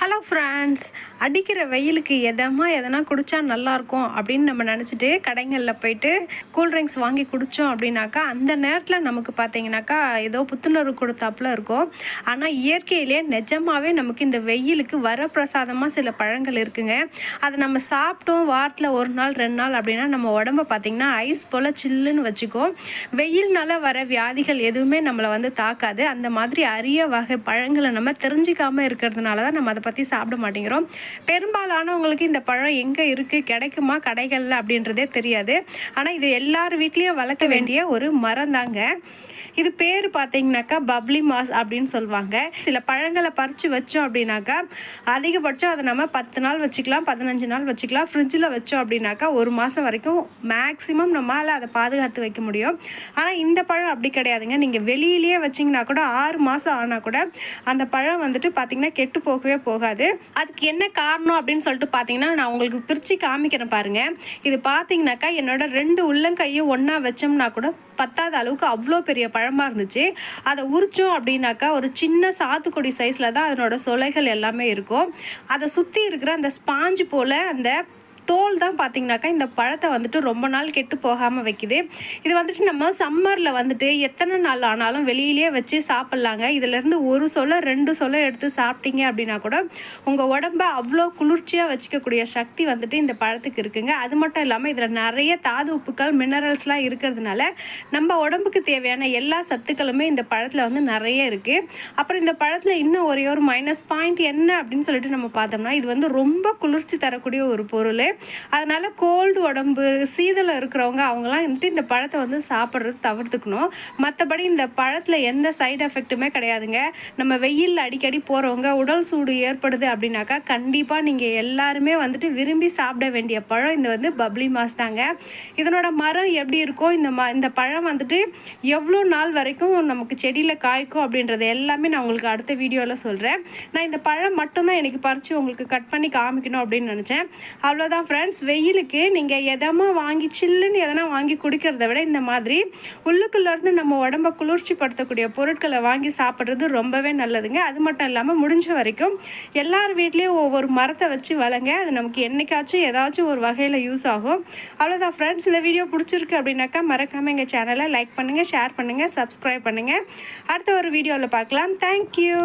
Hello friends, அடிக்கிற வெயிலுக்கு எதனா குடித்தா நல்லாயிருக்கும் அப்படின்னு நம்ம நினச்சிட்டு கடைகளில் போயிட்டு கூல்ட்ரிங்க்ஸ் வாங்கி குடித்தோம் அப்படின்னாக்கா அந்த நேரத்தில் நமக்கு பார்த்தீங்கன்னாக்கா ஏதோ புத்துணர்வு கொடுத்தாப்புல இருக்கும். ஆனால் இயற்கையிலே நிஜமாகவே நமக்கு இந்த வெயிலுக்கு வரப்பிரசாதமாக சில பழங்கள் இருக்குங்க. அதை நம்ம சாப்பிட்டோம் வாரத்தில் ஒரு நாள் 2 நாள் அப்படின்னா நம்ம உடம்பை பார்த்திங்கன்னா ஐஸ் போல் சில்லுன்னு வச்சுக்கும். வெயில்னால வர வியாதிகள் எதுவுமே நம்மளை தாக்காது. அந்த மாதிரி அரிய வகை பழங்களை நம்ம தெரிஞ்சிக்காமல் இருக்கிறதுனால தான் நம்ம அதை பற்றி சாப்பிட மாட்டேங்கிறோம். பெரும்பாலானவங்களுக்கு இந்த பழம் எங்கே இருக்குது, கிடைக்குமா கடைகளில் அப்படின்றதே தெரியாது. ஆனால் இது எல்லார் வீட்லேயும் வளர்க்க வேண்டிய ஒரு மரம் தாங்க. இது பேர் பார்த்தீங்கன்னாக்கா பப்ளி மாஸ் அப்படின்னு சொல்லுவாங்க. சில பழங்களை பறித்து வச்சோம் அப்படின்னாக்கா அதிகபட்சம் அதை நம்ம 10 நாள் வச்சுக்கலாம், 15 நாள் வச்சுக்கலாம். ஃப்ரிட்ஜில் வச்சோம் அப்படின்னாக்கா 1 மாதம் வரைக்கும் மேக்ஸிமம் நம்மளால் அதை பாதுகாத்து வைக்க முடியும். ஆனால் இந்த பழம் அப்படி கிடையாதுங்க. நீங்கள் வெளியிலேயே வச்சிங்கன்னா கூட 6 மாதம் ஆனால் கூட அந்த பழம் பார்த்திங்கன்னா கெட்டு போகவே போகாது. அதுக்கு என்ன காரணம் அப்படின்னு சொல்லிட்டு பார்த்தீங்கன்னா நான் உங்களுக்கு பிரித்து காமிக்கிறேன் பாருங்கள். இது பார்த்தீங்கன்னாக்கா என்னோட 2 உள்ளங்கையும் ஒன்றா வச்சோம்னா கூட பத்தாத அளவுக்கு அவ்வளோ பெரிய பழமாக இருந்துச்சு. அதை உரித்தோம் அப்படின்னாக்கா ஒரு சின்ன சாத்துக்குடி சைஸில் தான் அதனோட சொலைகள் எல்லாமே இருக்கும். அதை சுற்றி இருக்கிற அந்த ஸ்பாஞ்சு போல் அந்த தோல் தான் பார்த்திங்கனாக்கா இந்த பழத்தை ரொம்ப நாள் கெட்டு போகாமல் வைக்குது. இது நம்ம சம்மரில் எத்தனை நாள் ஆனாலும் வெளியிலே வச்சு சாப்பிட்லாங்க. இதிலேருந்து ஒரு சொலை 2 சொலை எடுத்து சாப்பிட்டீங்க அப்படின்னா கூட உங்கள் உடம்பை அவ்வளோ குளிர்ச்சியாக வச்சுக்கக்கூடிய சக்தி இந்த பழத்துக்கு இருக்குங்க. அது மட்டும் இல்லாமல் இதில் நிறைய தாது உப்புக்கள் மினரல்ஸ்லாம் இருக்கிறதுனால நம்ம உடம்புக்கு தேவையான எல்லா சத்துக்களுமே இந்த பழத்தில் நிறைய இருக்குது. அப்புறம் இந்த பழத்தில் இன்னும் ஒரே ஒரு மைனஸ் பாயிண்ட் என்ன அப்படின்னு சொல்லிட்டு நம்ம பார்த்தோம்னா இது ரொம்ப குளிர்ச்சி தரக்கூடிய ஒரு பொருள். அதனால் கோல்டு உடம்பு சீதளம் இருக்கிறவங்க அவங்களாம் இந்த பழத்தை சாப்பிட்றது தவிர்த்துக்கணும். மற்றபடி இந்த பழத்தில் எந்த சைடு எஃபெக்ட்டுமே கிடையாதுங்க. நம்ம வெயிலில் அடிக்கடி போகிறவங்க உடல் சூடு ஏற்படுது அப்படின்னாக்கா கண்டிப்பாக நீங்கள் எல்லாருமே விரும்பி சாப்பிட வேண்டிய பழம் இந்த பப்ளி மாஸ் தாங்க. இதனோட மரம் எப்படி இருக்கும், இந்த பழம் எவ்வளோ நாள் வரைக்கும் நமக்கு செடியில் காய்க்கும் அப்படின்றது எல்லாமே நான் உங்களுக்கு அடுத்த வீடியோவில் சொல்கிறேன். நான் இந்த பழம் மட்டும்தான் எனக்கு பறித்து உங்களுக்கு கட் பண்ணி காமிக்கணும் அப்படின்னு நினச்சேன். அவ்வளோதான் ஃப்ரெண்ட்ஸ். வெயிலுக்கு நீங்கள் எதமா வாங்கி சில்லுன்னு எதனா வாங்கி குடிக்கிறத விட இந்த மாதிரி உள்ளுக்குள்ளேருந்து நம்ம உடம்பை குளிர்ச்சி படுத்தக்கூடிய பொருட்களை வாங்கி சாப்பிட்றது ரொம்பவே நல்லதுங்க. அது மட்டும் இல்லாமல் முடிஞ்ச வரைக்கும் எல்லார் வீட்லேயும் ஒவ்வொரு மரத்தை வச்சு வளங்க. அது நமக்கு என்னைக்காச்சும் ஏதாச்சும் ஒரு வகையில் யூஸ் ஆகும். அவ்வளோதான் ஃப்ரெண்ட்ஸ். இந்த வீடியோ பிடிச்சிருக்கு அப்படின்னாக்கா மறக்காமல் எங்கள் சேனலை லைக் பண்ணுங்கள், ஷேர் பண்ணுங்கள், சப்ஸ்கிரைப் பண்ணுங்கள். அடுத்த ஒரு வீடியோவில் பார்க்கலாம். தேங்க்யூ.